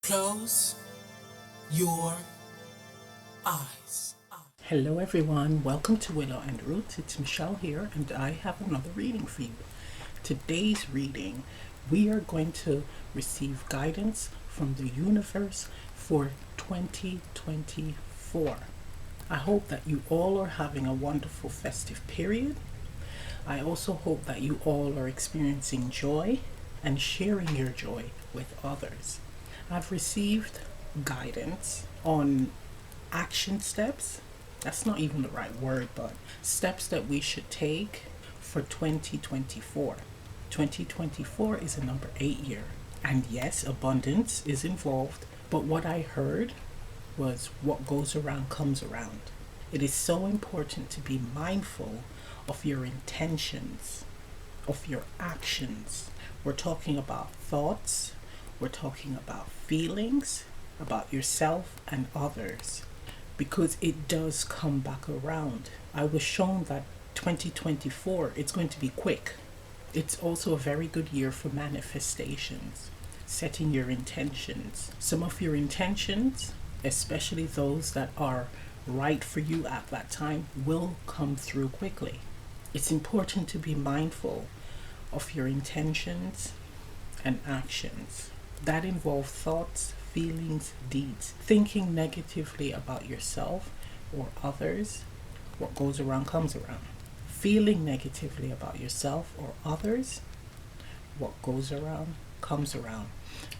Close your eyes. Hello everyone, welcome to Willow and Roots. It's Michelle here and I have another reading for you. Today's reading, we are going to receive guidance from the universe for 2024. I hope that you all are having a wonderful festive period. I also hope that you all are experiencing joy and sharing your joy with others. I've received guidance on action steps. That's not even the right word, but steps that we should take for 2024. 2024 is a number 8 year. And yes, abundance is involved. But what I heard was what goes around comes around. It is so important to be mindful of your intentions, of your actions. We're talking about thoughts, we're talking about feelings, about yourself and others, because it does come back around. I was shown that 2024, it's going to be quick. It's also a very good year for manifestations, setting your intentions. Some of your intentions, especially those that are right for you at that time, will come through quickly. It's important to be mindful of your intentions and actions that involve thoughts, feelings, deeds. Thinking negatively about yourself or others, what goes around comes around. Feeling negatively about yourself or others, what goes around comes around.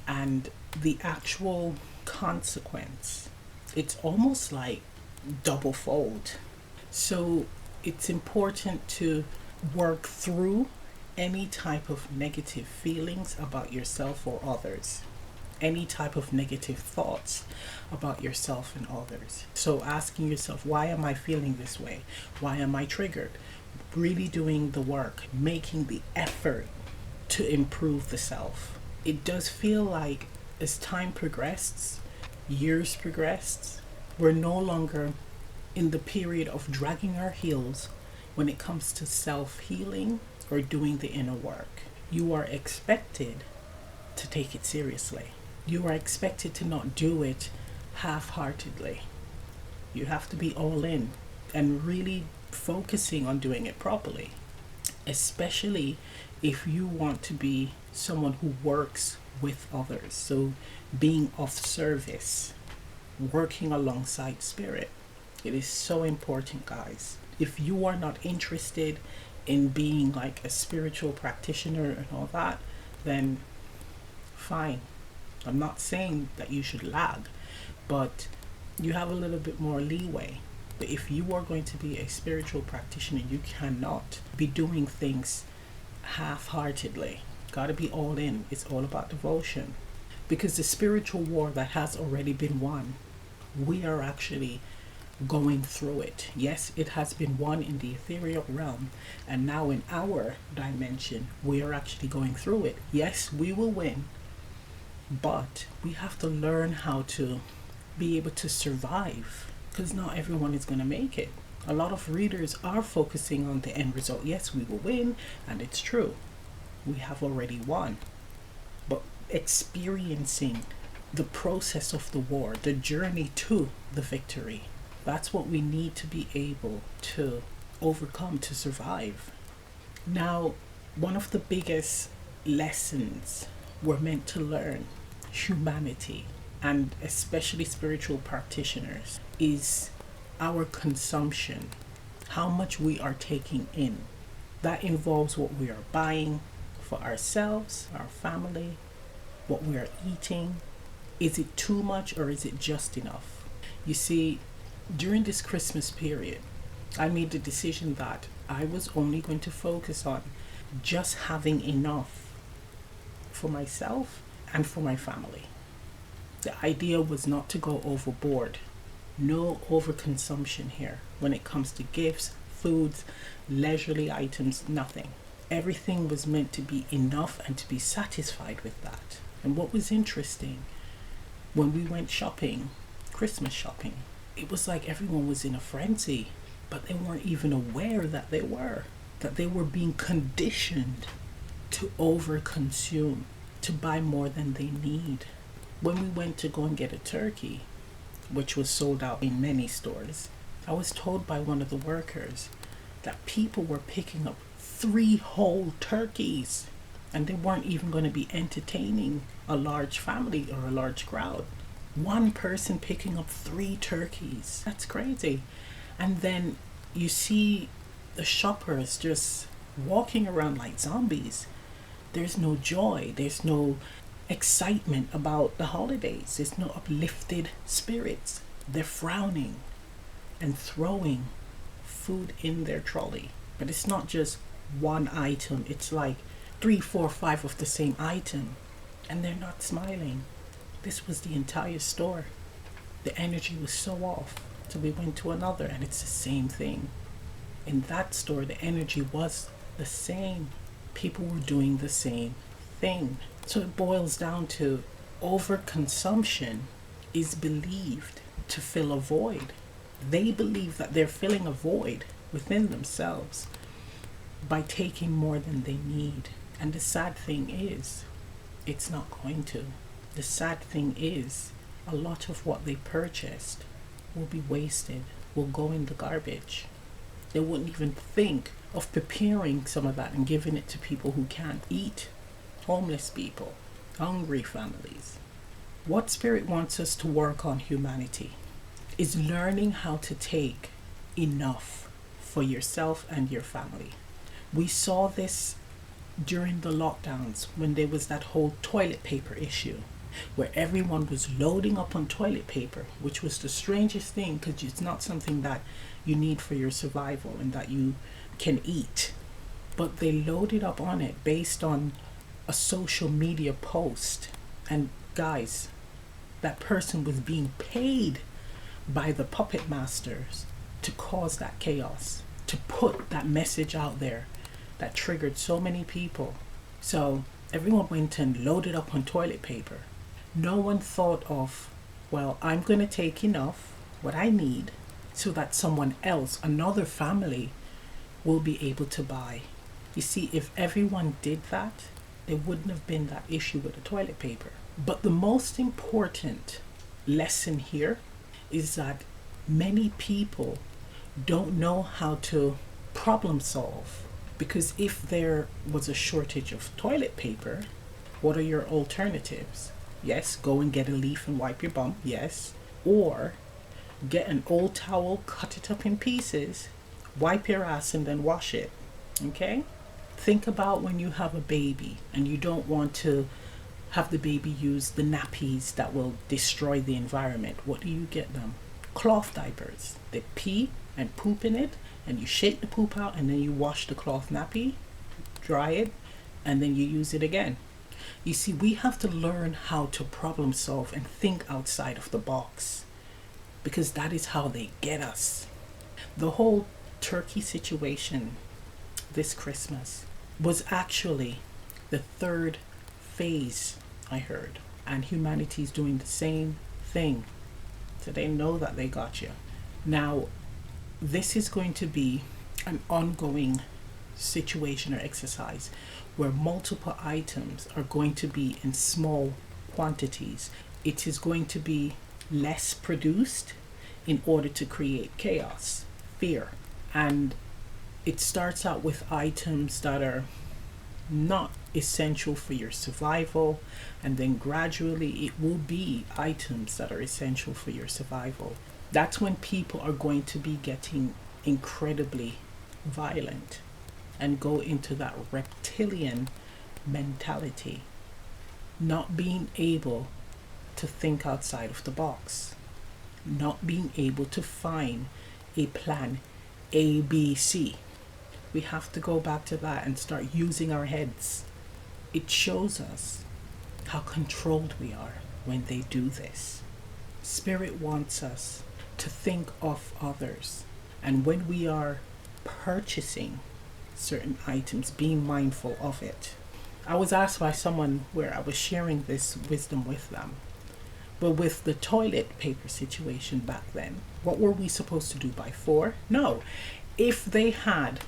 And the actual consequence, it's almost like double fold. So it's important to work through any type of negative feelings about yourself or others, any type of negative thoughts about yourself and others. So asking yourself, why am I feeling this way? Why am I triggered? Really doing the work, making the effort to improve the self. It does feel like as time progressed, years progressed, we're no longer in the period of dragging our heels when it comes to self-healing or doing the inner work. You are expected to take it seriously. You are expected to not do it half-heartedly. You have to be all in and really focusing on doing it properly, especially if you want to be someone who works with others. So being of service, working alongside spirit. It is so important, guys. If you are not interested in being like a spiritual practitioner and all that, then fine. I'm not saying that you should lag, but you have a little bit more leeway. But if you are going to be a spiritual practitioner, you cannot be doing things half-heartedly. Got to be all in. It's all about devotion. Because the spiritual war that has already been won, we are actually going through it. Yes, it has been won in the ethereal realm, and now in our dimension, we are actually going through it. Yes, we will win, but we have to learn how to be able to survive, because not everyone is going to make it. A lot of readers are focusing on the end result. Yes, we will win, and it's true. We have already won. But experiencing the process of the war, the journey to the victory, that's what we need to be able to overcome to survive. Now, one of the biggest lessons we're meant to learn, humanity, and especially spiritual practitioners, is our consumption, how much we are taking in. That involves what we are buying for ourselves, our family, what we are eating. Is it too much or is it just enough? You see, during this Christmas period, I made the decision that I was only going to focus on just having enough for myself and for my family. The idea was not to go overboard. No overconsumption here when it comes to gifts, foods, leisurely items, nothing. Everything was meant to be enough and to be satisfied with that. And what was interesting, when we went shopping, Christmas shopping, it was like everyone was in a frenzy, but they weren't even aware that they were being conditioned to overconsume, to buy more than they need. When we went to go and get a turkey, which was sold out in many stores, I was told by one of the workers that people were picking up 3 whole turkeys and they weren't even going to be entertaining a large family or a large crowd. One person picking up 3 turkeys. That's crazy. And then you see the shoppers just walking around like zombies. There's no joy. There's no excitement about the holidays. There's no uplifted spirits. They're frowning and throwing food in their trolley. But it's not just one item. It's like 3, 4, 5 of the same item. And they're not smiling. This was the entire store. The energy was so off. So we went to another and it's the same thing. In that store, the energy was the same. People were doing the same thing. So it boils down to overconsumption is believed to fill a void. They believe that they're filling a void within themselves by taking more than they need. And the sad thing is, it's not going to. The sad thing is, a lot of what they purchased will be wasted, will go in the garbage. They wouldn't even think of preparing some of that and giving it to people who can't eat. Homeless people, hungry families. What Spirit wants us to work on, humanity, is learning how to take enough for yourself and your family. We saw this during the lockdowns when there was that whole toilet paper issue where everyone was loading up on toilet paper, which was the strangest thing because it's not something that you need for your survival and that you can eat. But they loaded up on it based on a social media post. And guys, that person was being paid by the puppet masters to cause that chaos, to put that message out there that triggered so many people. So everyone went and loaded up on toilet paper. No one thought of, well, I'm going to take enough, what I need, so that someone else, another family, will be able to buy. You see, if everyone did that, there wouldn't have been that issue with the toilet paper. But the most important lesson here is that many people don't know how to problem solve. Because if there was a shortage of toilet paper, what are your alternatives? Yes, go and get a leaf and wipe your bum, yes. Or get an old towel, cut it up in pieces, wipe your ass and then wash it, okay? Think about when you have a baby and you don't want to have the baby use the nappies that will destroy the environment. What do you get them? Cloth diapers. They pee and poop in it, and you shake the poop out and then you wash the cloth nappy, dry it, and then you use it again. You see, we have to learn how to problem solve and think outside of the box, because that is how they get us. The whole turkey situation this Christmas was actually the 3rd phase, I heard, and humanity's doing the same thing. So they know that they got you. Now, this is going to be an ongoing situation or exercise where multiple items are going to be in small quantities. It is going to be less produced in order to create chaos, fear. And it starts out with items that are not essential for your survival, and then gradually it will be items that are essential for your survival. That's when people are going to be getting incredibly violent and go into that reptilian mentality, not being able to think outside of the box, not being able to find a plan A, B, C. We have to go back to that and start using our heads. It shows us how controlled we are when they do this. Spirit wants us to think of others. And when we are purchasing certain items, being mindful of it. I was asked by someone where I was sharing this wisdom with them. But with the toilet paper situation back then, what were we supposed to do, buy 4? No. If they had,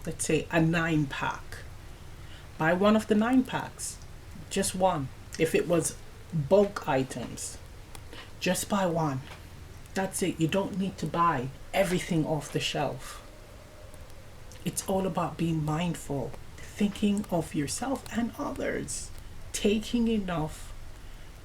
let's say, a 9-pack, buy one of the 9 packs. Just one. If it was bulk items. Just buy one. That's it. You don't need to buy everything off the shelf. It's all about being mindful, thinking of yourself and others, taking enough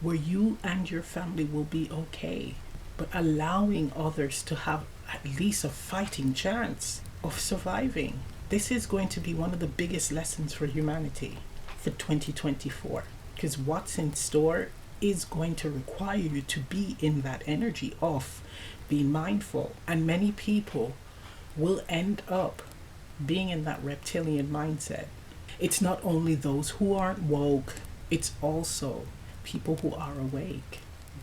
where you and your family will be okay, but allowing others to have at least a fighting chance of surviving. This is going to be one of the biggest lessons for humanity for 2024, because what's in store is going to require you to be in that energy of being mindful. And many people will end up being in that reptilian mindset. It's not only those who aren't woke, it's also people who are awake.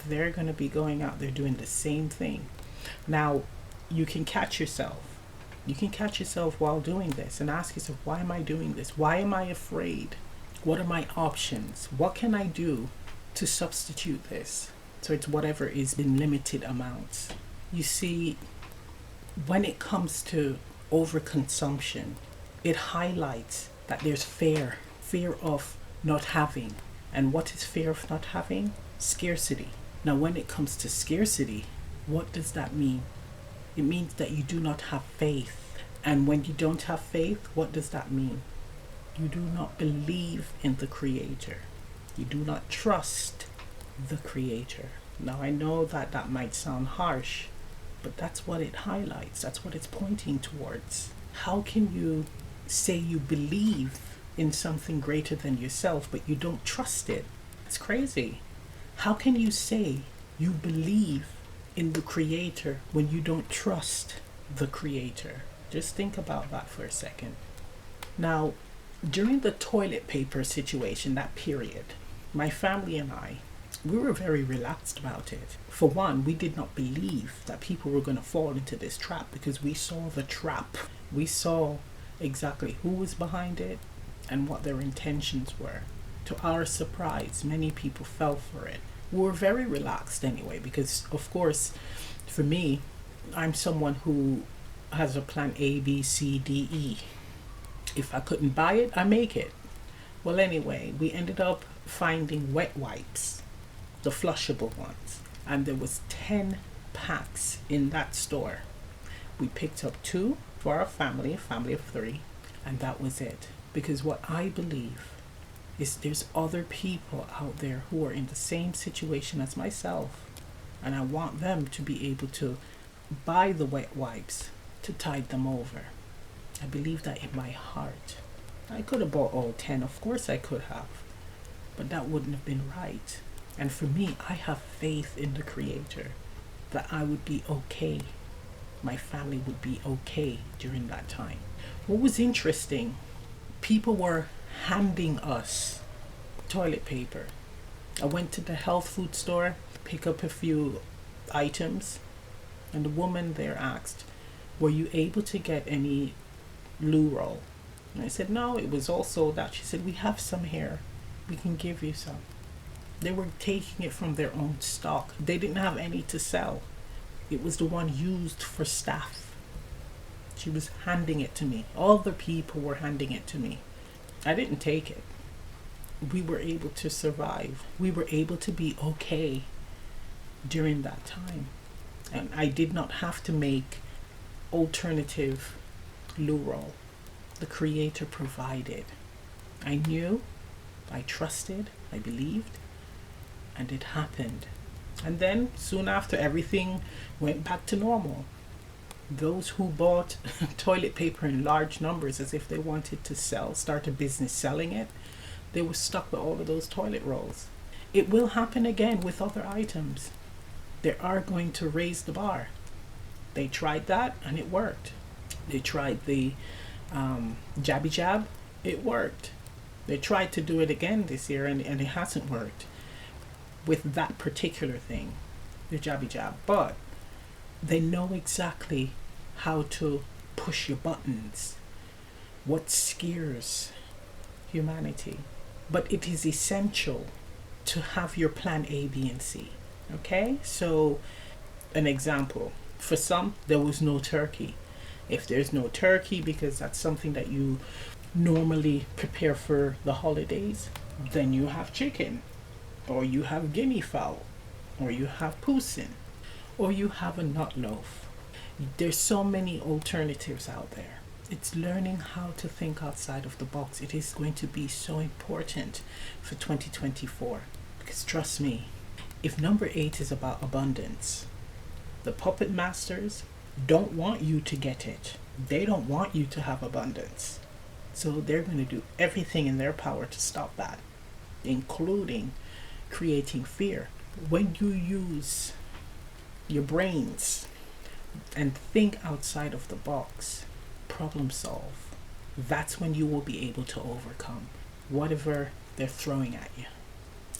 They're going to be going out there doing the same thing. Now, you can catch yourself. You can catch yourself while doing this and ask yourself, why am I doing this? Why am I afraid? What are my options? What can I do to substitute this? So it's whatever is in limited amounts. You see, when it comes to overconsumption, it highlights that there's fear of not having. And what is fear of not having? Scarcity. Now, when it comes to scarcity, what does that mean? It means that you do not have faith. And when you don't have faith, what does that mean? You do not believe in the Creator. You do not trust the Creator. Now, I know that that might sound harsh, but that's what it highlights. That's what it's pointing towards. How can you say you believe in something greater than yourself, but you don't trust it? It's crazy. How can you say you believe in the Creator when you don't trust the Creator? Just think about that for a second. Now, during the toilet paper situation, that period, my family and I, we were very relaxed about it. For one, we did not believe that people were going to fall into this trap because we saw the trap. We saw exactly who was behind it and what their intentions were. To our surprise, many people fell for it. We were very relaxed anyway, because of course, for me, I'm someone who has a plan A, B, C, D, E. If I couldn't buy it, I make it. Well, anyway, we ended up finding wet wipes, the flushable ones, and there was 10 packs in that store. We picked up 2 for our family, a family of 3, and that was it. Because what I believe is there's other people out there who are in the same situation as myself, and I want them to be able to buy the wet wipes to tide them over. I believe that in my heart. I could have bought all 10, of course I could have, but that wouldn't have been right. And for me, I have faith in the Creator that I would be okay. My family would be okay during that time. What was interesting, people were handing us toilet paper. I went to the health food store, pick up a few items, and the woman there asked, were you able to get any loo roll? And I said, no, it was all sold out. She said, we have some here. We can give you some. They were taking it from their own stock. They didn't have any to sell. It was the one used for staff. She was handing it to me. Other people were handing it to me. I didn't take it. We were able to survive. We were able to be okay during that time. And I did not have to make alternative loo roll. The Creator provided. I knew, I trusted, I believed, and it happened. And then soon after, everything went back to normal. Those who bought toilet paper in large numbers as if they wanted to start a business selling it, they were stuck with all of those toilet rolls. It will happen again with other items. They are going to raise the bar. They tried that and it worked. They tried the jabby jab, it worked. They tried to do it again this year and it hasn't worked with that particular thing, the jabby jab. But they know exactly how to push your buttons, what scares humanity. But it is essential to have your plan A, B, and C. Okay? So, an example. For some, there was no turkey. If there's no turkey, because that's something that you normally prepare for the holidays, then you have chicken. or you have guinea fowl, or you have poussin, or you have a nut loaf. There's so many alternatives out there. It's learning how to think outside of the box. It is going to be so important for 2024. Because trust me, if number 8 is about abundance, the puppet masters don't want you to get it. They don't want you to have abundance. So they're going to do everything in their power to stop that, including creating fear. When you use your brains and think outside of the box, problem solve, that's when you will be able to overcome whatever they're throwing at you.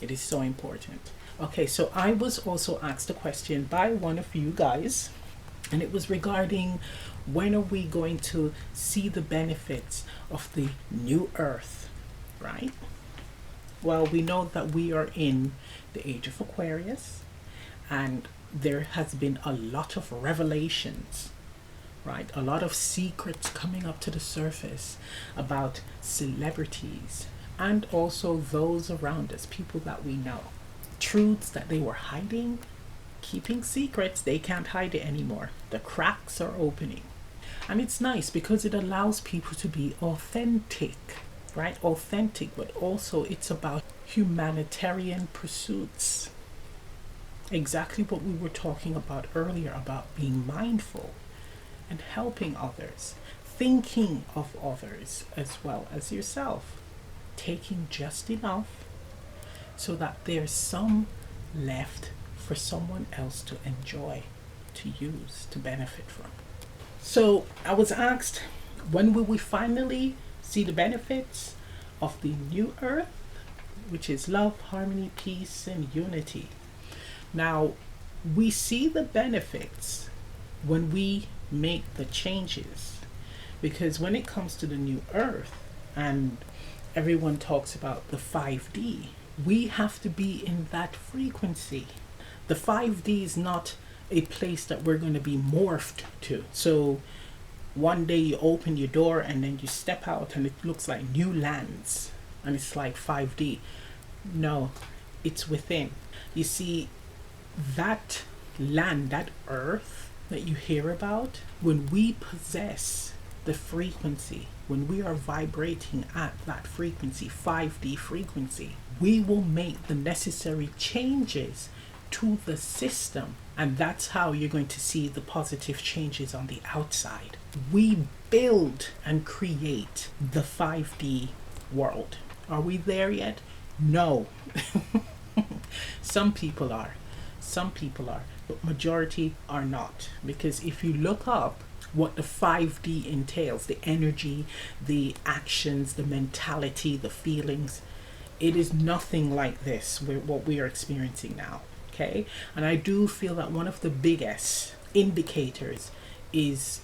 It is so important. Okay, so I was also asked a question by one of you guys, and it was regarding when are we going to see the benefits of the new earth, right? Well, we know that we are in the age of Aquarius, and there has been a lot of revelations, right? A lot of secrets coming up to the surface about celebrities and also those around us, people that we know. Truths that they were hiding, keeping secrets, they can't hide it anymore. The cracks are opening. And it's nice because it allows people to be authentic, right? Authentic, but also it's about humanitarian pursuits. Exactly what we were talking about earlier about being mindful and helping others, thinking of others as well as yourself, taking just enough so that there's some left for someone else to enjoy, to use, to benefit from. So I was asked, when will we finally see the benefits of the new earth, which is love, harmony, peace, and unity? Now, we see the benefits when we make the changes, because when it comes to the new earth and everyone talks about the 5D, we have to be in that frequency. The 5D is not a place that we're going to be morphed to. So one day you open your door and then you step out and it looks like new lands and it's like 5D. No, it's within. You see, that land, that earth that you hear about, when we possess the frequency, when we are vibrating at that frequency, 5D frequency, we will make the necessary changes to the system. And that's how you're going to see the positive changes on the outside. We build and create the 5D world. Are we there yet? No. Some people are. Some people are. But majority are not. Because if you look up what the 5D entails, the energy, the actions, the mentality, the feelings, it is nothing like this, what we are experiencing now. Okay? And I do feel that one of the biggest indicators is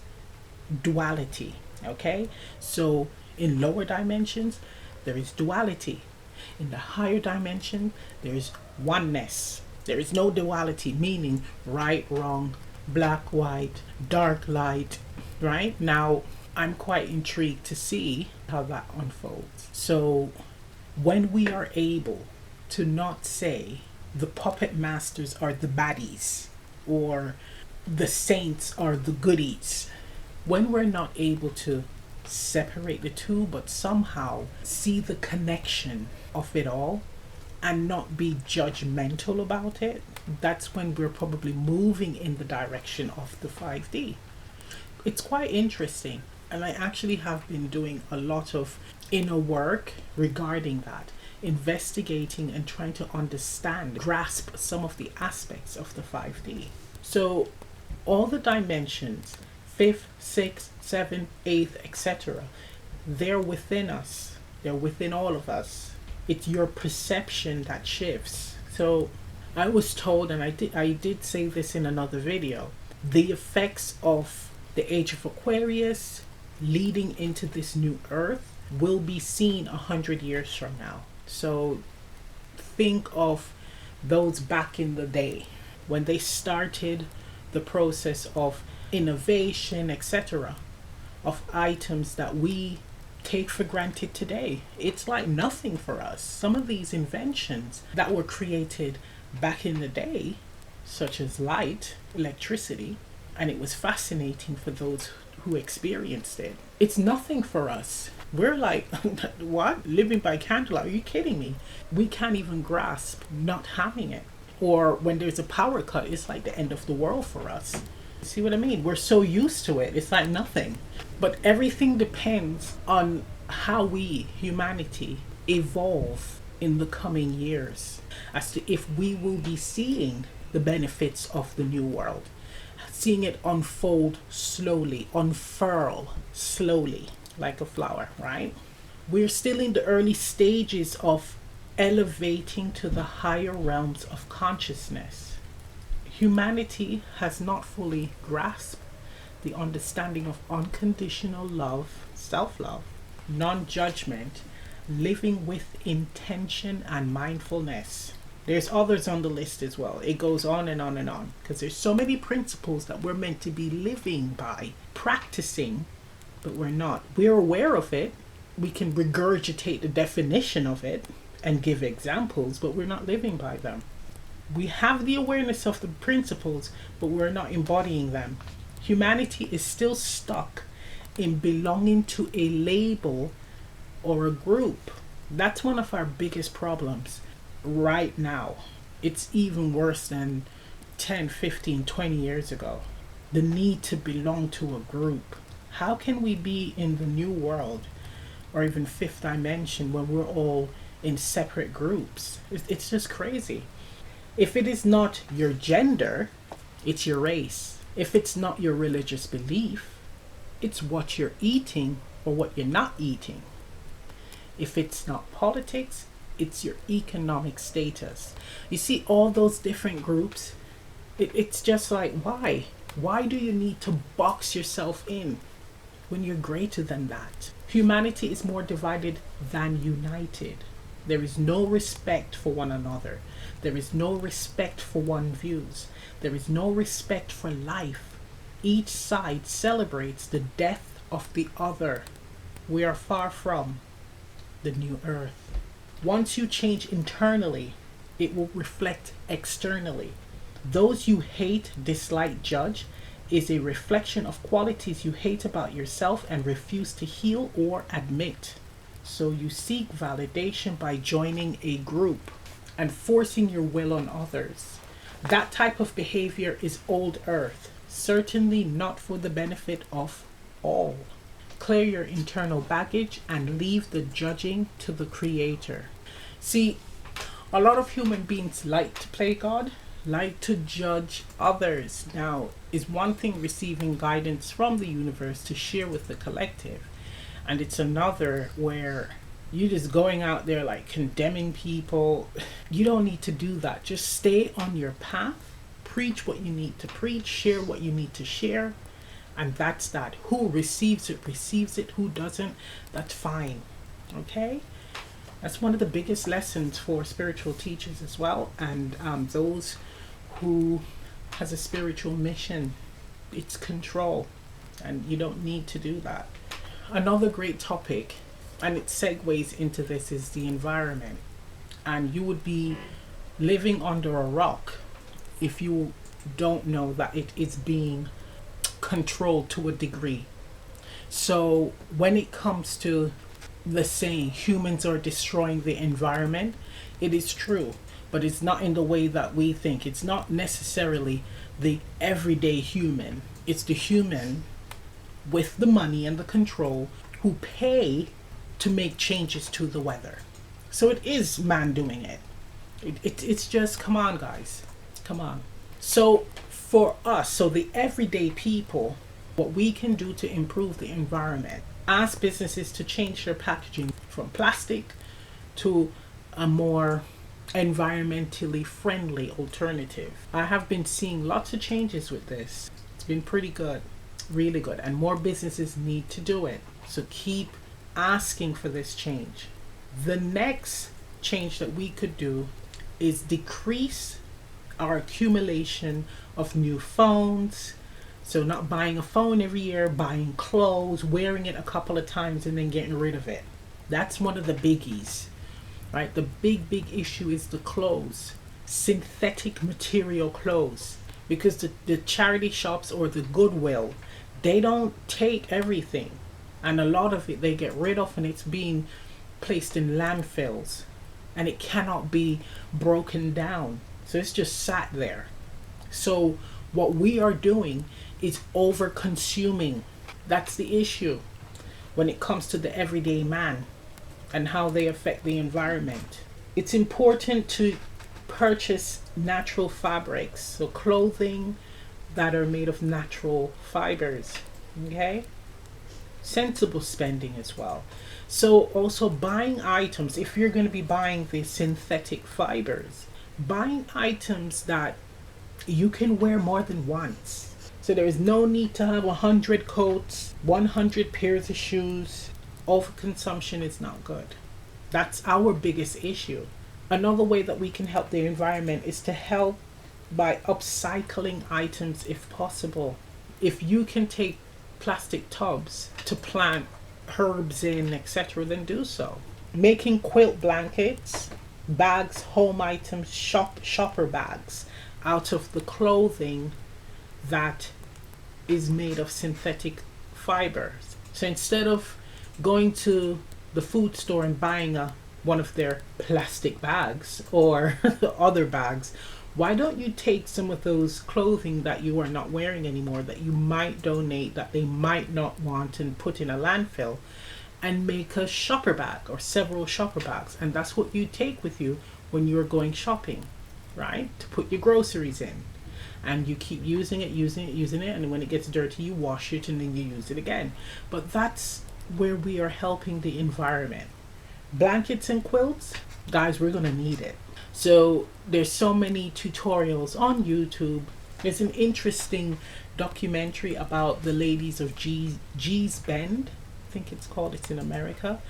duality. Okay? So in lower dimensions, there is duality. In the higher dimension, there is oneness. There is no duality, meaning right, wrong, black, white, dark, light, right? Now, I'm quite intrigued to see how that unfolds. So when we are able to not say the puppet masters are the baddies or the saints are the goodies, when we're not able to separate the two but somehow see the connection of it all and not be judgmental about it, that's when we're probably moving in the direction of the 5D. It's quite interesting, and I actually have been doing a lot of inner work regarding that, investigating and trying to understand, grasp some of the aspects of the 5D. So all the dimensions, 5th, 6th, 7th, 8th, etc., they're within us. They're within all of us. It's your perception that shifts. So I was told, and I did say this in another video, the effects of the age of Aquarius leading into this new earth will be seen 100 years from now. So think of those back in the day when they started the process of innovation, etc., of items that we take for granted today. It's like nothing for us. Some of these inventions that were created back in the day, such as light, electricity, and it was fascinating for those who experienced it. It's nothing for us. We're like, what? Living by candlelight? Are you kidding me? We can't even grasp not having it. Or when there's a power cut, it's like the end of the world for us. See what I mean? We're so used to it. It's like nothing. But everything depends on how we, humanity, evolve in the coming years as to if we will be seeing the benefits of the new world, seeing it unfold slowly, unfurl slowly like a flower, right? We're still in the early stages of elevating to the higher realms of consciousness. Humanity has not fully grasped the understanding of unconditional love, self-love, non-judgment, living with intention and mindfulness. There's others on the list as well. It goes on and on and on because there's so many principles that we're meant to be living by, practicing, but we're not. We're aware of it. We can regurgitate the definition of it and give examples, but we're not living by them. We have the awareness of the principles, but we're not embodying them. Humanity is still stuck in belonging to a label or a group. That's one of our biggest problems right now. It's even worse than 10, 15, 20 years ago. The need to belong to a group. How can we be in the new world or even fifth dimension when we're all in separate groups? It's just crazy. If it is not your gender, it's your race. If it's not your religious belief, it's what you're eating or what you're not eating. If it's not politics, it's your economic status. You see all those different groups, it's just like, why? Why do you need to box yourself in when you're greater than that? Humanity is more divided than united. There is no respect for one another. There is no respect for one's views. There is no respect for life. Each side celebrates the death of the other. We are far from the new earth. Once you change internally, it will reflect externally. Those you hate, dislike, judge is a reflection of qualities you hate about yourself and refuse to heal or admit. So you seek validation by joining a group and forcing your will on others. That type of behavior is old earth, certainly not for the benefit of all. Clear your internal baggage and leave the judging to the Creator. See, a lot of human beings like to play God, like to judge others. Now, is one thing receiving guidance from the universe to share with the collective, and it's another where you just going out there like condemning people. You don't need to do that. Just stay on your path, preach what you need to preach, share what you need to share, and that's that. Who receives it, receives it. Who doesn't, that's fine. Okay? That's one of the biggest lessons for spiritual teachers as well, and those who has a spiritual mission. It's control, and you don't need to do that. Another great topic, and it segues into this, is the environment. And you would be living under a rock if you don't know that it is being controlled to a degree. So when it comes to the saying humans are destroying the environment, it is true, but it's not in the way that we think. It's not necessarily the everyday human. It's the human with the money and the control who pay to make changes to the weather. So it is man doing it. It's just, come on guys, come on. So for us, so the everyday people, what we can do to improve the environment, ask businesses to change their packaging from plastic to a more environmentally friendly alternative. I have been seeing lots of changes with this. It's been pretty good, really good, and more businesses need to do it. So keep asking for this change. The next change that we could do is decrease our accumulation of new phones, So not buying a phone every year, buying clothes, wearing it a couple of times and then getting rid of it. That's one of the biggies, right? The big issue is the clothes, synthetic material clothes, because the charity shops or the Goodwill, they don't take everything, and a lot of it they get rid of, and it's being placed in landfills, and it cannot be broken down, so it's just sat there. So what we are doing is over consuming. That's the issue when it comes to the everyday man and how they affect the environment. It's important to purchase natural fabrics, so clothing that are made of natural fibers. Okay? Sensible spending as well. So also buying items, if you're going to be buying the synthetic fibers, buying items that you can wear more than once. So there is no need to have 100 coats, 100 pairs of shoes. Overconsumption is not good. That's our biggest issue. Another way that we can help the environment is to help by upcycling items if possible. If you can take plastic tubs to plant herbs in, etc., then do so. Making quilt blankets, bags, home items, shopper bags out of the clothing that is made of synthetic fibers. So instead of going to the food store and buying one of their plastic bags or other bags, why don't you take some of those clothing that you are not wearing anymore, that you might donate, that they might not want, and put in a landfill, and make a shopper bag or several shopper bags, and that's what you take with you when you're going shopping, right? To put your groceries in, and you keep using it, and when it gets dirty you wash it and then you use it again. But that's where we are helping the environment. Blankets and quilts, guys, we're gonna need it. So there's so many tutorials on YouTube. There's an interesting documentary about the ladies of G's Bend, I think it's called, it's in America,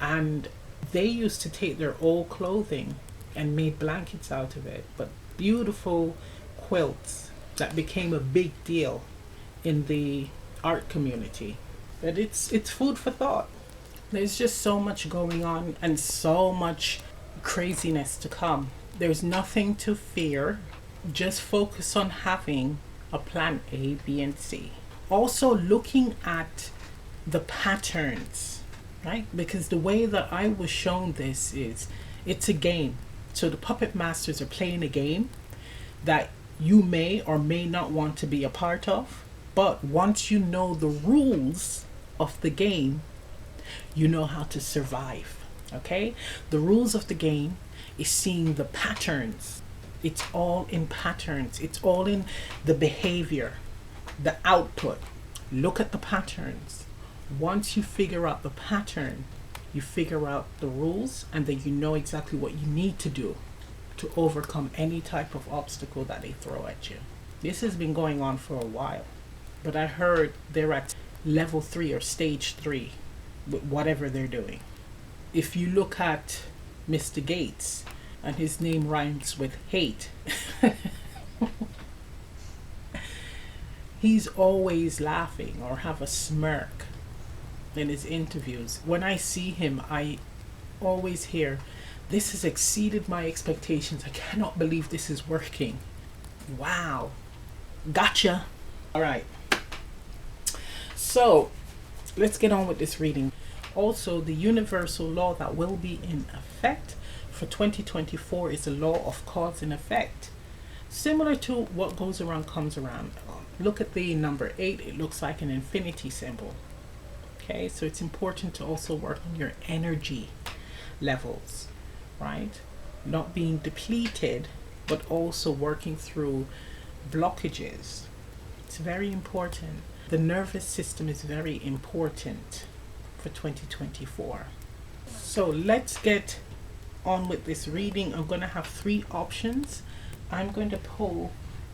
and they used to take their old clothing and made blankets out of it, but beautiful quilts that became a big deal in the art community. But it's food for thought. There's just so much going on and so much craziness to come. There's nothing to fear. Just focus on having a plan A, B, and C. Also looking at the patterns, right? Because the way that I was shown this is, it's a game. So the puppet masters are playing a game that you may or may not want to be a part of. But once you know the rules of the game, you know how to survive. Okay? The rules of the game is seeing the patterns. It's all in patterns. It's all in the behavior, the output. Look at the patterns. Once you figure out the pattern, you figure out the rules, and then you know exactly what you need to do to overcome any type of obstacle that they throw at you. This has been going on for a while, but I heard they're at level 3 or stage 3 with whatever they're doing. If you look at Mr. Gates, and his name rhymes with hate, he's always laughing or have a smirk in his interviews. When I see him, I always hear, "This has exceeded my expectations. I cannot believe this is working." Wow. Gotcha. All right. So let's get on with this reading. Also, the universal law that will be in effect for 2024 is the law of cause and effect. Similar to what goes around comes around. Look at the number 8. It looks like an infinity symbol. Okay, so it's important to also work on your energy levels, right? Not being depleted, but also working through blockages. It's very important. The nervous system is very important for 2024. So let's get on with this reading. I'm going to have 3 options. I'm going to pull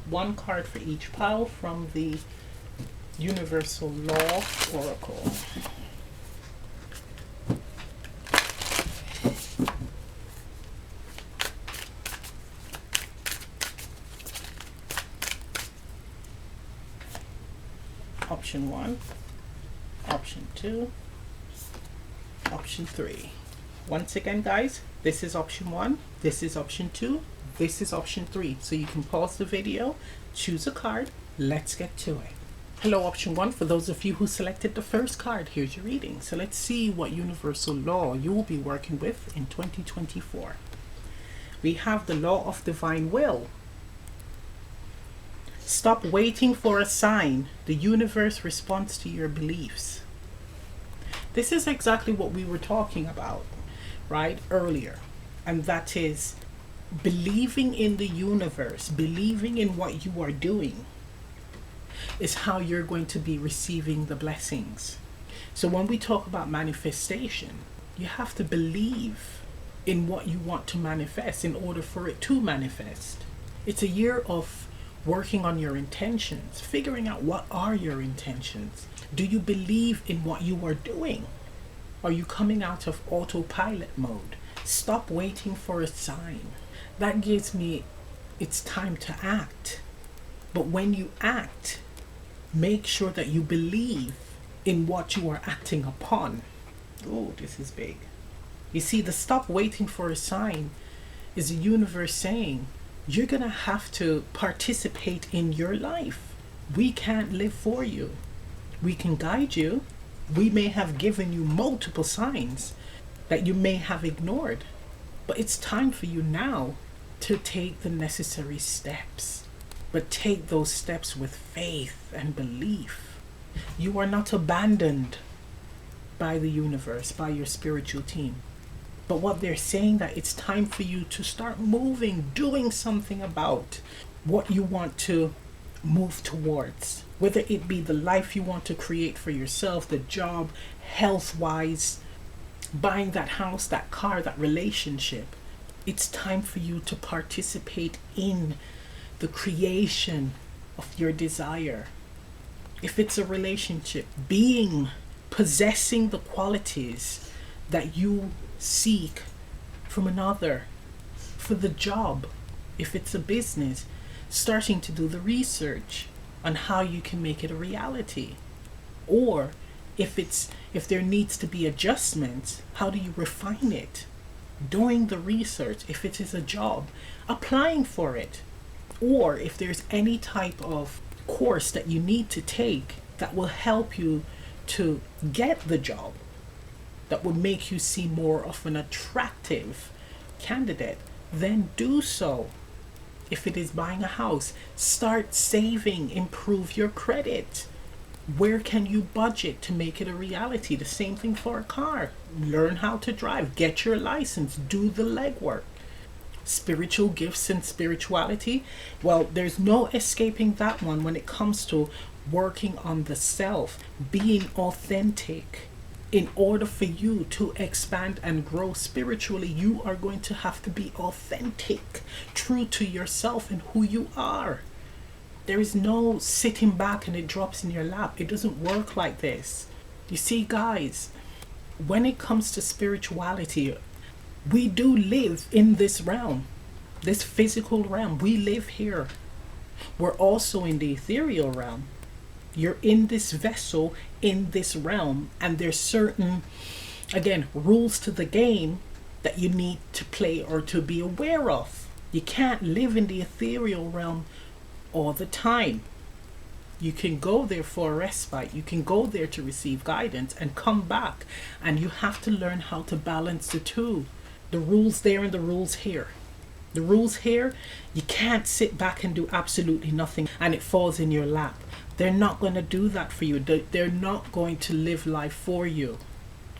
1 card for each pile from the Universal Law Oracle. Option 1, option 2, option 3. Once again, guys, this is option 1, this is option 2, this is option 3. So you can pause the video, choose a card, let's get to it. Hello, option 1. For those of you who selected the first card, here's your reading. So let's see what universal law you will be working with in 2024. We have the law of divine will. Stop waiting for a sign. The universe responds to your beliefs. This is exactly what we were talking about, right, earlier. And that is believing in the universe, believing in what you are doing is how you're going to be receiving the blessings. So when we talk about manifestation, you have to believe in what you want to manifest in order for it to manifest. It's a year of working on your intentions, figuring out what are your intentions. Do you believe in what you are doing? Are you coming out of autopilot mode? Stop waiting for a sign. That gives me, it's time to act. But when you act, make sure that you believe in what you are acting upon. Oh, this is big. You see, the stop waiting for a sign is the universe saying, you're going to have to participate in your life. We can't live for you. We can guide you. We may have given you multiple signs that you may have ignored. But it's time for you now to take the necessary steps. But take those steps with faith and belief. You are not abandoned by the universe, by your spiritual team. But what they're saying that it's time for you to start moving, doing something about what you want to move towards. Whether it be the life you want to create for yourself, the job, health-wise, buying that house, that car, that relationship. It's time for you to participate in the creation of your desire. If it's a relationship, possessing the qualities that you seek from another. For the job, if it's a business, starting to do the research on how you can make it a reality. Or if there needs to be adjustments, how do you refine it? Doing the research. If it is a job, applying for it. Or if there's any type of course that you need to take that will help you to get the job, that will make you seem more of an attractive candidate, then do so. If it is buying a house, start saving, improve your credit. Where can you budget to make it a reality? The same thing for a car. Learn how to drive, get your license, do the legwork. Spiritual gifts and spirituality, well, there's no escaping that one when it comes to working on the self, being authentic. In order for you to expand and grow spiritually, you are going to have to be authentic, true to yourself and who you are. There is no sitting back and it drops in your lap. It doesn't work like this. You see, guys, when it comes to spirituality, we do live in this realm, this physical realm. We live here. We're also in the ethereal realm. You're in this vessel, in this realm, and there's certain, again, rules to the game that you need to play or to be aware of. You can't live in the ethereal realm all the time. You can go there for a respite. You can go there to receive guidance and come back. And you have to learn how to balance the two. The rules there and the rules here. The rules here, you can't sit back and do absolutely nothing and it falls in your lap. They're not going to do that for you. They're not going to live life for you.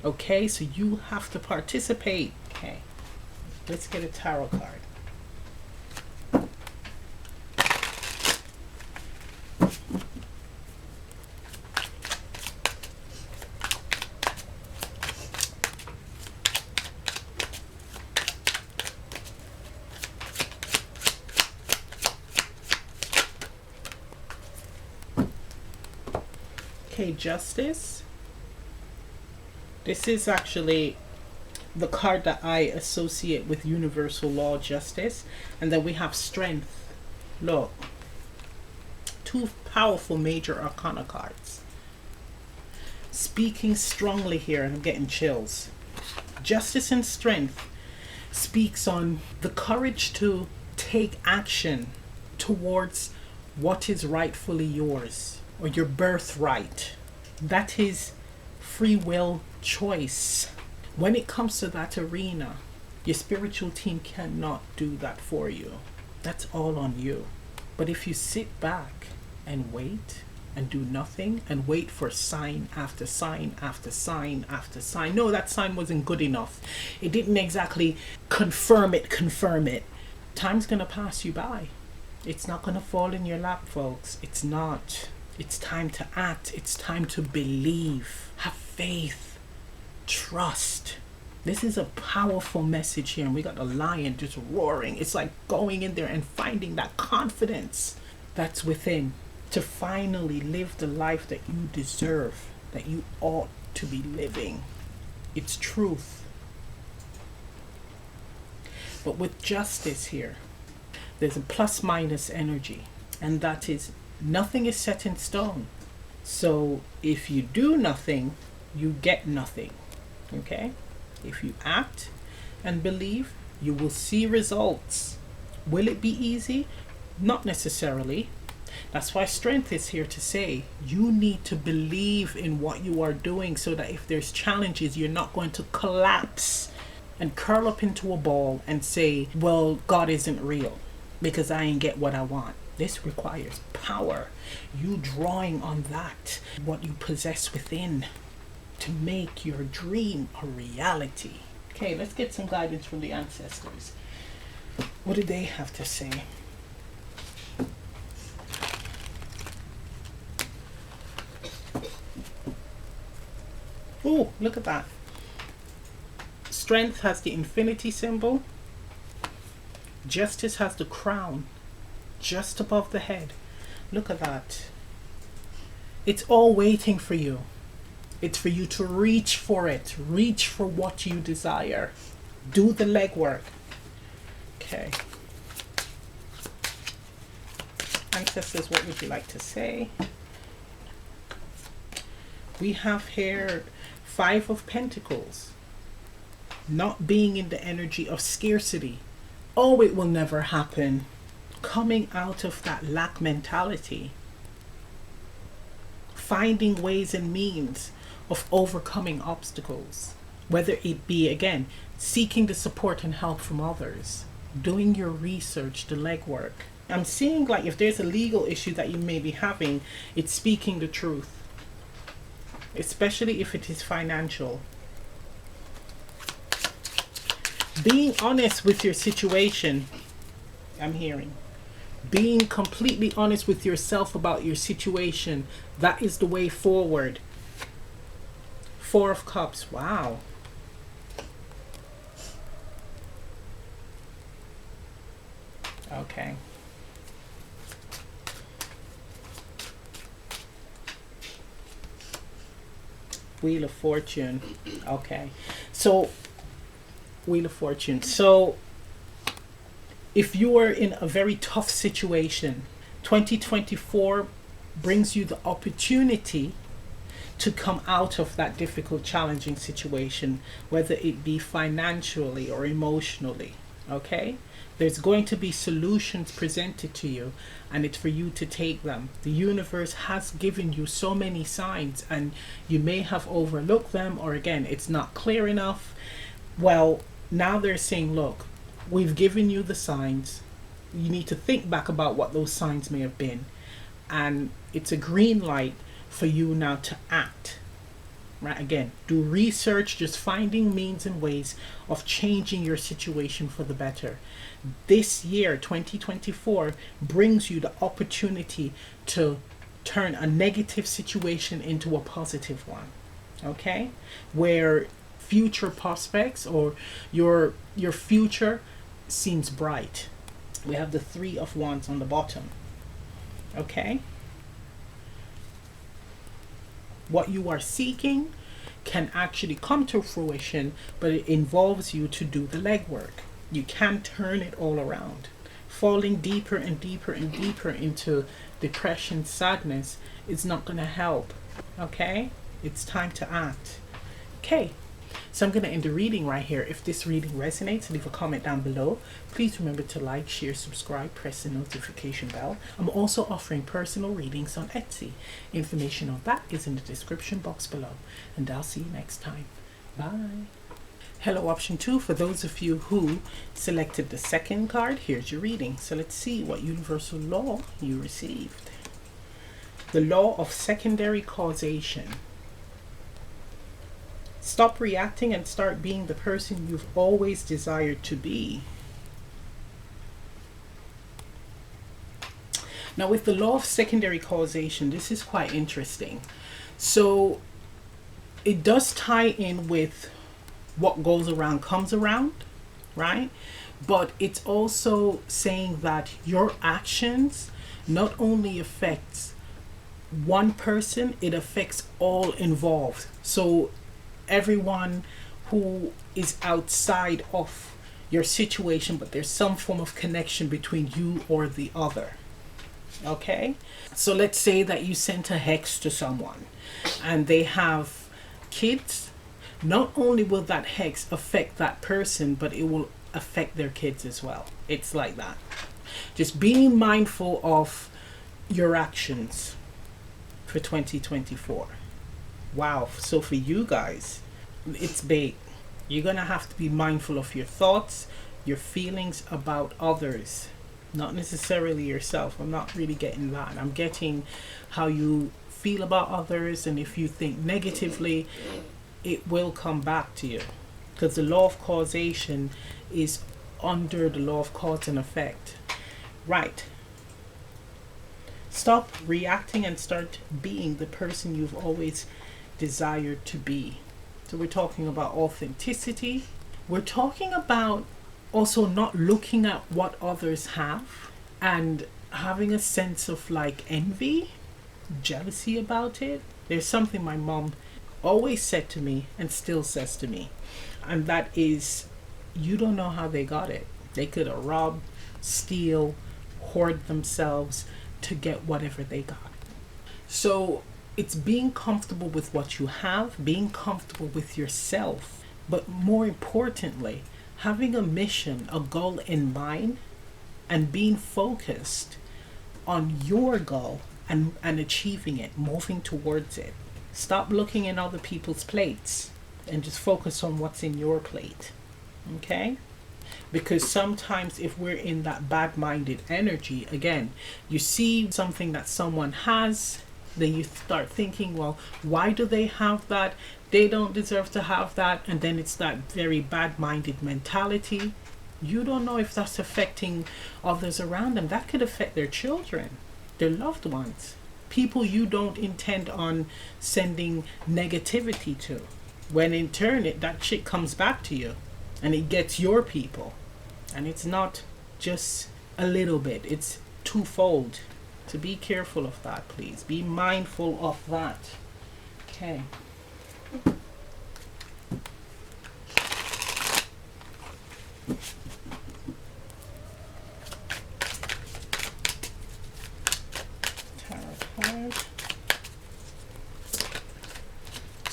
Okay, so you have to participate. Okay, let's get a tarot card. Okay, Justice. This is actually the card that I associate with universal law, justice. And then we have Strength. Look, two powerful major arcana cards. Speaking strongly here, and I'm getting chills. Justice and Strength speaks on the courage to take action towards what is rightfully yours, or your birthright. That is free will choice. When it comes to that arena, your spiritual team cannot do that for you. That's all on you. But if you sit back and wait and do nothing and wait for sign after sign after sign after sign. No, that sign wasn't good enough. It didn't exactly confirm it. Time's going to pass you by. It's not going to fall in your lap, folks. It's not. It's time to act. It's time to believe. Have faith. Trust. This is a powerful message here. And we got the lion just roaring. It's like going in there and finding that confidence that's within to finally live the life that you deserve, that you ought to be living. It's truth. But with justice here, there's a plus minus energy, and that is nothing is set in stone. So if you do nothing, you get nothing. Okay? If you act and believe, you will see results. Will it be easy? Not necessarily. That's why Strength is here to say you need to believe in what you are doing so that if there's challenges, you're not going to collapse and curl up into a ball and say, well, God isn't real because I ain't get what I want. This requires power. You drawing on that, what you possess within, to make your dream a reality. Okay, let's get some guidance from the ancestors. What do they have to say? Oh, look at that. Strength has the infinity symbol. Justice has the crown just above the head. Look at that. It's all waiting for you. It's for you to reach for it. Reach for what you desire. Do the legwork. Okay. Ancestors, what would you like to say? We have here 5 of Pentacles. Not being in the energy of scarcity. Oh, it will never happen. Coming out of that lack mentality. Finding ways and means of overcoming obstacles. Whether it be, again, seeking the support and help from others. Doing your research, the legwork. I'm seeing like if there's a legal issue that you may be having, it's speaking the truth. Especially if it is financial. Being honest with your situation, I'm hearing. Being completely honest with yourself about your situation, that is the way forward. 4 of Cups, wow. Okay. Wheel of Fortune. Okay. So, Wheel of Fortune. So, if you are in a very tough situation, 2024 brings you the opportunity to come out of that difficult, challenging situation, whether it be financially or emotionally. Okay? There's going to be solutions presented to you, and it's for you to take them. The universe has given you so many signs, and you may have overlooked them, or again, it's not clear enough. Well, now they're saying, look, we've given you the signs. You need to think back about what those signs may have been. And it's a green light for you now to act. Right? Again, do research, just finding means and ways of changing your situation for the better. This year, 2024, brings you the opportunity to turn a negative situation into a positive one. Okay? Where future prospects or your future seems bright. We have the 3 of Wands on the bottom. Okay? What you are seeking can actually come to fruition, but it involves you to do the legwork. You can't turn it all around. falling deeper and deeper and deeper into depression, sadness is not going to help. Okay? It's time to act. Okay. So I'm going to end the reading right here. If this reading resonates, leave a comment down below. Please remember to like, share, subscribe, press the notification bell. I'm also offering personal readings on Etsy. Information on that is in the description box below. And I'll see you next time. Bye. Hello, option 2. For those of you who selected the second card, here's your reading. So let's see what universal law you received. The law of secondary causation. Stop reacting and start being the person you've always desired to be. Now, with the law of secondary causation, this is quite interesting. So it does tie in with what goes around comes around, right? But it's also saying that your actions not only affects one person, it affects all involved. So everyone who is outside of your situation, but there's some form of connection between you or the other. Okay? So let's say that you sent a hex to someone and they have kids. Not only will that hex affect that person, but it will affect their kids as well. It's like that. Just being mindful of your actions for 2024. Wow. So for you guys, it's big. You're going to have to be mindful of your thoughts, your feelings about others, not necessarily yourself. I'm not really getting that. I'm getting how you feel about others, and if you think negatively, it will come back to you, because the law of causation is under the law of cause and effect. Right. Stop reacting and start being the person you've always desired to be. So we're talking about authenticity. We're talking about also not looking at what others have and having a sense of like envy, jealousy about it. There's something my mom always said to me and still says to me, and that is, you don't know how they got it. They could have robbed, steal, hoard themselves to get whatever they got. So it's being comfortable with what you have, being comfortable with yourself, but more importantly, having a mission, a goal in mind, and being focused on your goal and achieving it, moving towards it. Stop looking in other people's plates and just focus on what's in your plate. Okay? Because sometimes if we're in that bad-minded energy, again, you see something that someone has, then you start thinking, well, why do they have that? They don't deserve to have that. And then it's that very bad-minded mentality. You don't know if that's affecting others around them. That could affect their children, their loved ones, people you don't intend on sending negativity to. When in turn, that shit comes back to you and it gets your people. And it's not just a little bit, it's twofold. So be careful of that, please. Be mindful of that. Okay.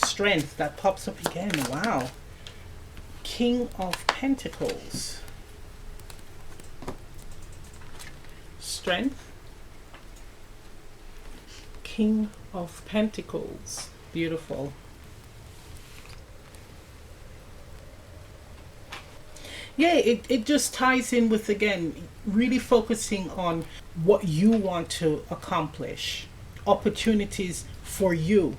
Strength, that pops up again. Wow. King of Pentacles. Strength. King of Pentacles. Beautiful. Yeah, it just ties in with, again, really focusing on what you want to accomplish. Opportunities for you.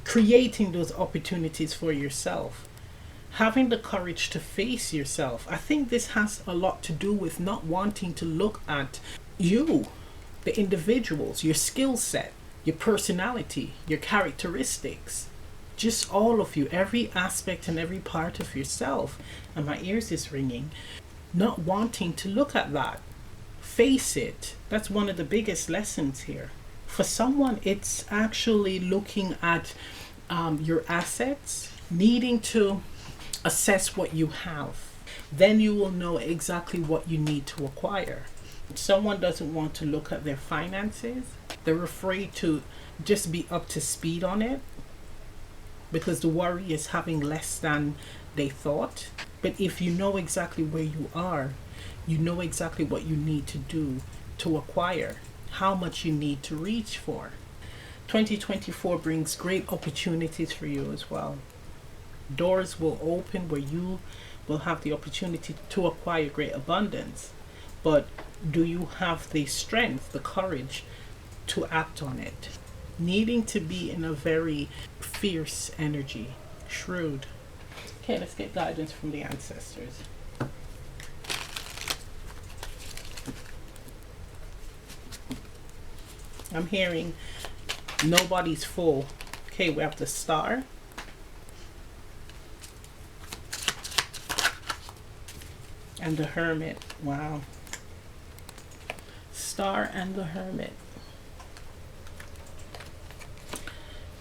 Creating those opportunities for yourself. Having the courage to face yourself. I think this has a lot to do with not wanting to look at you, the individuals, your skill set, your personality, your characteristics. Just all of you, every aspect and every part of yourself. And my ears is ringing. Not wanting to look at that. Face it. That's one of the biggest lessons here. For someone, it's actually looking at your assets, needing to assess what you have. then you will know exactly what you need to acquire. Someone doesn't want to look at their finances. They're afraid to just be up to speed on it because the worry is having less than they thought. But if you know exactly where you are, you know exactly what you need to do to acquire, how much you need to reach for. 2024 brings great opportunities for you as well. Doors will open where you will have the opportunity to acquire great abundance. But do you have the strength, the courage to act on it? Needing to be in a very fierce energy, shrewd. Okay, let's get guidance from the ancestors. I'm hearing nobody's full. Okay, we have the Star. And the Hermit. Wow. Star and the Hermit.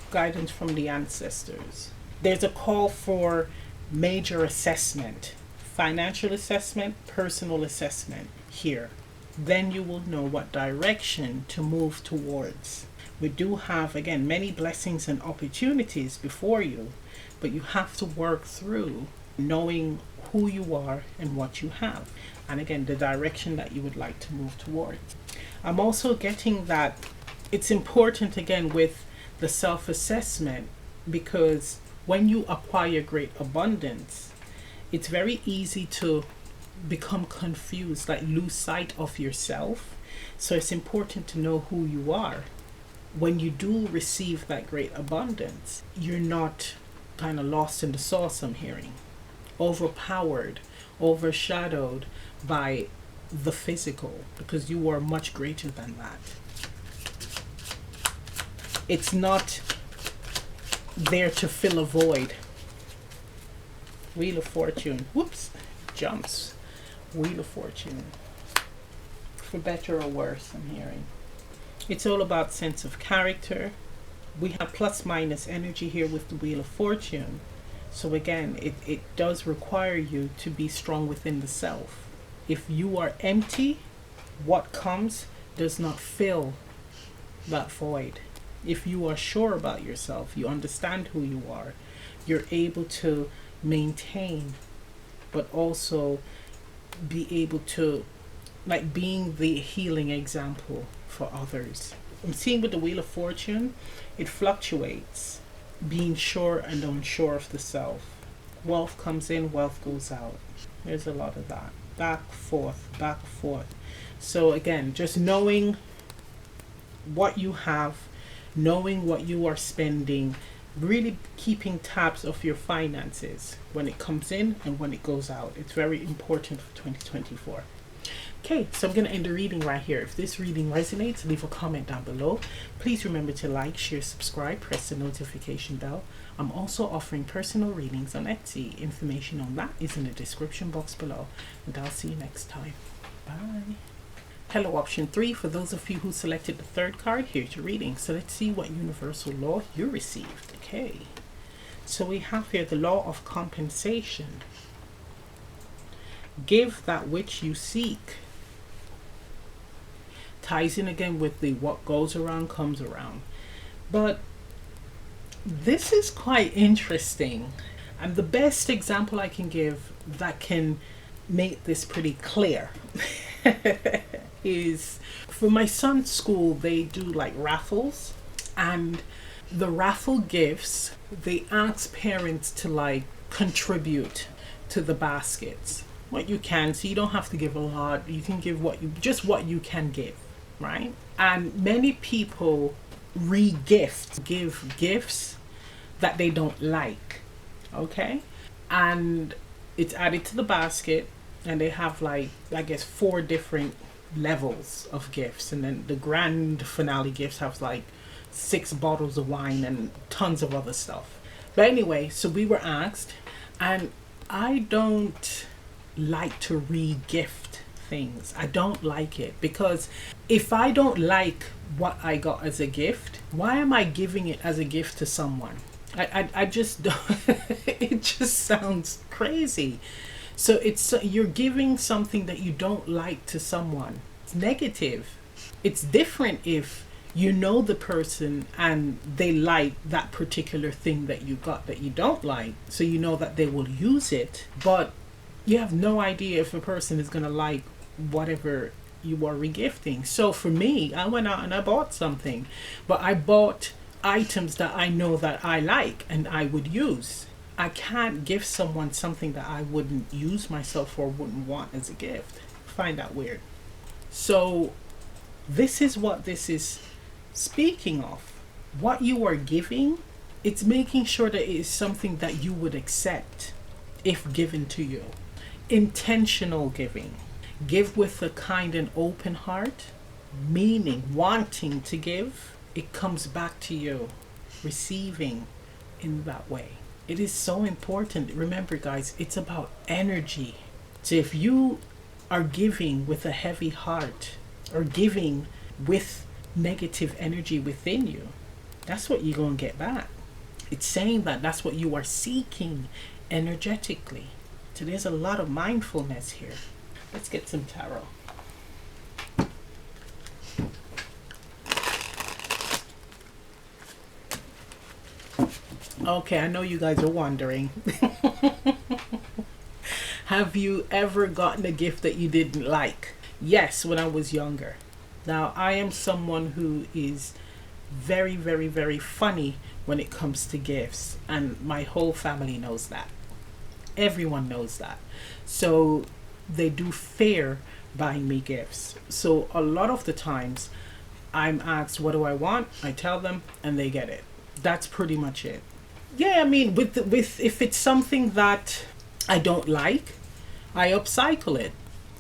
Guidance from the ancestors. There's a call for major assessment, financial assessment, personal assessment here. Then you will know what direction to move towards. We do have, again, many blessings and opportunities before you, but you have to work through knowing who you are and what you have. And again, the direction that you would like to move towards. I'm also getting that it's important, again, with the self-assessment, because when you acquire great abundance, it's very easy to become confused, like lose sight of yourself. So it's important to know who you are. When you do receive that great abundance, you're not kind of lost in the sauce, I'm hearing. Overpowered, overshadowed by the physical, because you are much greater than that. It's not there to fill a void. Wheel of Fortune. Whoops. Jumps. Wheel of Fortune. For better or worse, I'm hearing. It's all about sense of character. We have plus minus energy here with the Wheel of Fortune. So again, it does require you to be strong within the self. If you are empty, what comes does not fill that void. If you are sure about yourself, you understand who you are, you're able to maintain, but also be able to, like, being the healing example for others. I'm seeing with the Wheel of Fortune, it fluctuates, being sure and unsure of the self. Wealth comes in, wealth goes out. There's a lot of that. Back, forth, back, forth. So again, just knowing what you have, knowing what you are spending, really keeping tabs of your finances when it comes in and when it goes out. It's very important for 2024. Okay, so I'm going to end the reading right here. If this reading resonates, leave a comment down below. Please remember to like, share, subscribe, press the notification bell. I'm also offering personal readings on Etsy. Information on that is in the description box below. And I'll see you next time. Bye. Hello, option 3. For those of you who selected the third card, here's your reading. So let's see what universal law you received. Okay. So we have here the law of compensation. Give that which you seek. Ties in again with the what goes around comes around. But this is quite interesting. And the best example I can give that can make this pretty clear is for my son's school, they do like raffles, and the raffle gifts, they ask parents to like contribute to the baskets what you can, so you don't have to give a lot. You can give what you can give, right? And many people give gifts that they don't like, okay? And it's added to the basket, and they have like, I guess, 4 different levels of gifts, and then the grand finale gifts have like 6 bottles of wine and tons of other stuff. But anyway, so we were asked, and I don't like to re-gift things. I don't like it, because if I don't like what I got as a gift, why am I giving it as a gift to someone? I just don't. It just sounds crazy. So it's you're giving something that you don't like to someone. It's negative. It's different if you know the person and they like that particular thing that you got that you don't like, so you know that they will use it, but you have no idea if a person is going to like whatever you are regifting. So for me, I went out and I bought something, but I bought items that I know that I like and I would use. I can't give someone something that I wouldn't use myself or wouldn't want as a gift. Find that weird. So this is what this is speaking of. What you are giving, it's making sure that it is something that you would accept if given to you. Intentional giving. Give with a kind and open heart, meaning wanting to give. It comes back to you, receiving in that way. It is so important. Remember, guys, it's about energy. So if you are giving with a heavy heart or giving with negative energy within you, that's what you're going to get back. It's saying that that's what you are seeking energetically. So there's a lot of mindfulness here. Let's get some tarot. Okay, I know you guys are wondering. Have you ever gotten a gift that you didn't like? Yes, when I was younger. Now, I am someone who is very, very, very funny when it comes to gifts, and my whole family knows that. Everyone knows that. So they do fear buying me gifts. So a lot of the times I'm asked, what do I want? I tell them and they get it. That's pretty much it. Yeah, I mean, with if it's something that I don't like, I upcycle it.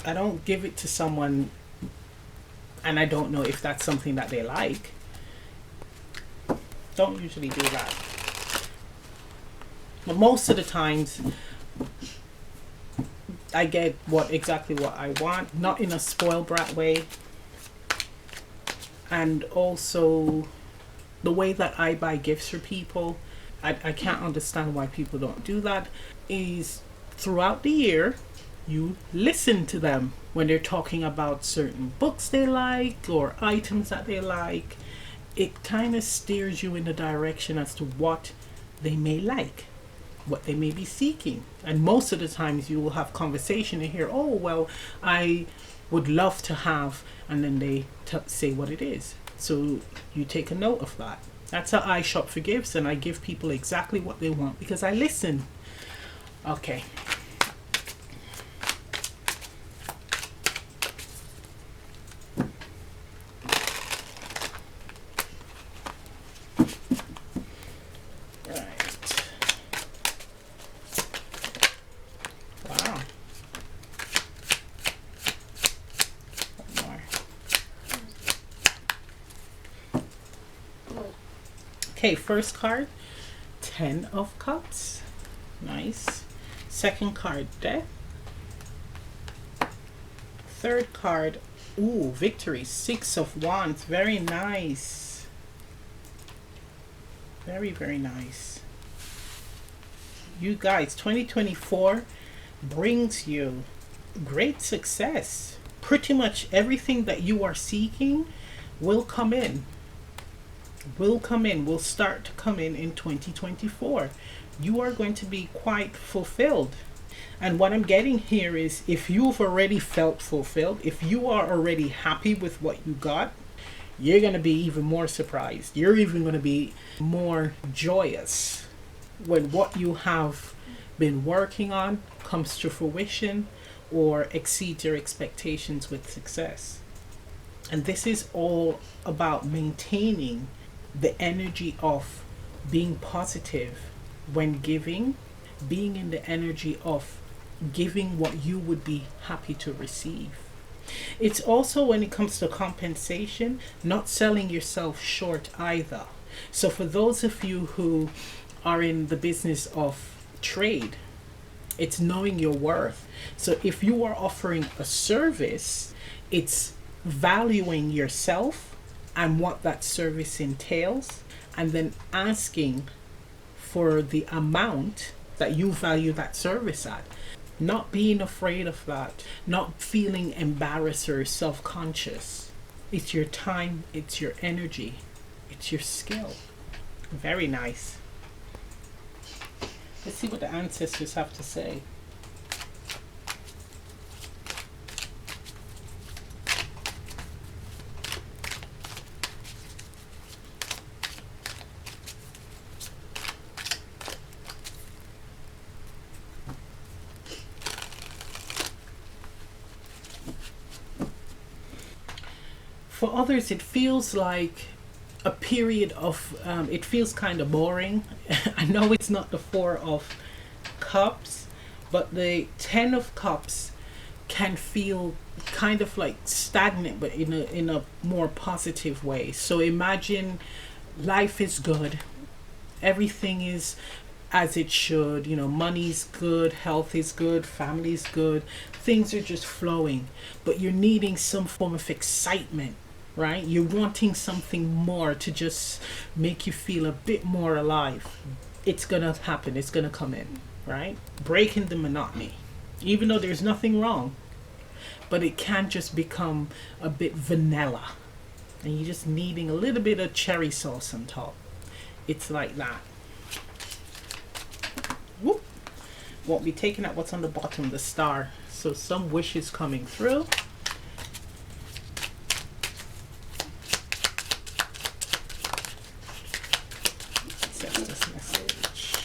I don't give it to someone and I don't know if that's something that they like. Don't usually do that. But most of the times I get exactly what I want, not in a spoiled brat way. And also the way that I buy gifts for people, I can't understand why people don't do that, is throughout the year you listen to them when they're talking about certain books they like or items that they like. It kind of steers you in the direction as to what they may like, what they may be seeking. And most of the times you will have conversation and hear, oh, well, I would love to have, and then they say what it is. So you take a note of that. That's how I shop for gifts, and I give people exactly what they want because I listen. Okay. Okay, first card, 10 of Cups. Nice. Second card, Death. Third card, ooh, Victory, 6 of Wands. Very nice. Very, very nice. You guys, 2024 brings you great success. Pretty much everything that you are seeking will come in. Will start to come in 2024. You are going to be quite fulfilled. And what I'm getting here is, if you've already felt fulfilled, if you are already happy with what you got, you're going to be even more surprised. You're even going to be more joyous when what you have been working on comes to fruition or exceeds your expectations with success. And this is all about maintaining the energy of being positive when giving, being in the energy of giving what you would be happy to receive. It's also, when it comes to compensation, not selling yourself short either. So for those of you who are in the business of trade, it's knowing your worth. So if you are offering a service, it's valuing yourself and what that service entails, and then asking for the amount that you value that service at. Not being afraid of that, not feeling embarrassed or self-conscious. It's your time, it's your energy, it's your skill. Very nice. Let's see what the ancestors have to say. For others, it feels like a period of, it feels kind of boring. I know it's not the Four of Cups, but the Ten of Cups can feel kind of like stagnant, but in a more positive way. So imagine life is good, everything is as it should, you know, money's good, health is good, family's good, things are just flowing, but you're needing some form of excitement, right? You're wanting something more to just make you feel a bit more alive. It's gonna happen, it's gonna come in, right? Breaking the monotony, even though there's nothing wrong, but it can just become a bit vanilla and you're just needing a little bit of cherry sauce on top. It's like that. Whoop. Won't be taking out what's on the bottom, the star. So some wishes coming through. Send this message.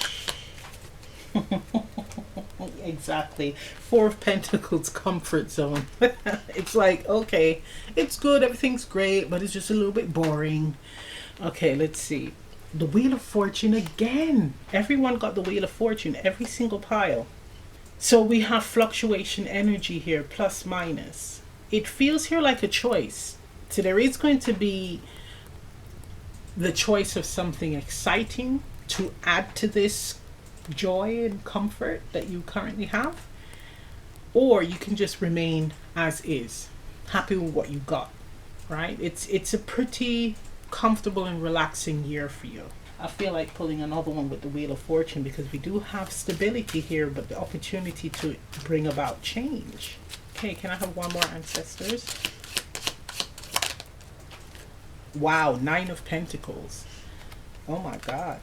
Exactly. Four of Pentacles, comfort zone. It's like, okay, it's good, everything's great, but it's just a little bit boring. Okay, let's see. The Wheel of Fortune again. Everyone got the Wheel of Fortune, every single pile. So we have fluctuation energy here, plus minus. It feels here like a choice. So there is going to be the choice of something exciting to add to this joy and comfort that you currently have, or you can just remain as is, happy with what you got, right? It's a pretty comfortable and relaxing year for you. I feel like pulling another one with the Wheel of Fortune because we do have stability here, but the opportunity to bring about change. Okay, can I have one more, ancestors? Wow, Nine of Pentacles. Oh my God.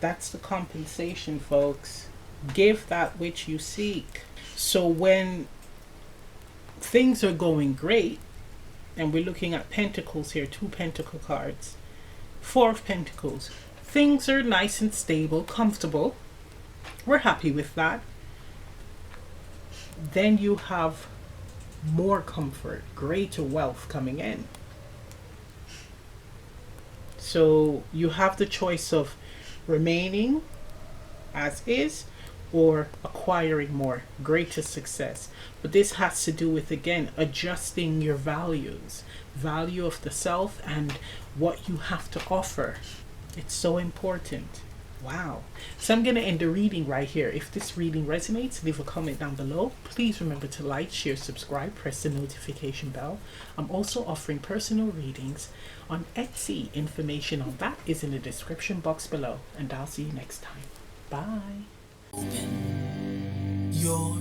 That's the compensation, folks. Give that which you seek. So when things are going great, and we're looking at Pentacles here, two Pentacle cards, Four of Pentacles, things are nice and stable, comfortable. We're happy with that. Then you have more comfort, greater wealth coming in. So you have the choice of remaining as is or acquiring more, greater success. But this has to do with, again, adjusting your values, value of the self and what you have to offer. It's so important. Wow. So I'm going to end the reading right here. If this reading resonates, leave a comment down below. Please remember to like, share, subscribe, press the notification bell. I'm also offering personal readings on Etsy. Information on that is in the description box below. And I'll see you next time. Bye. Open your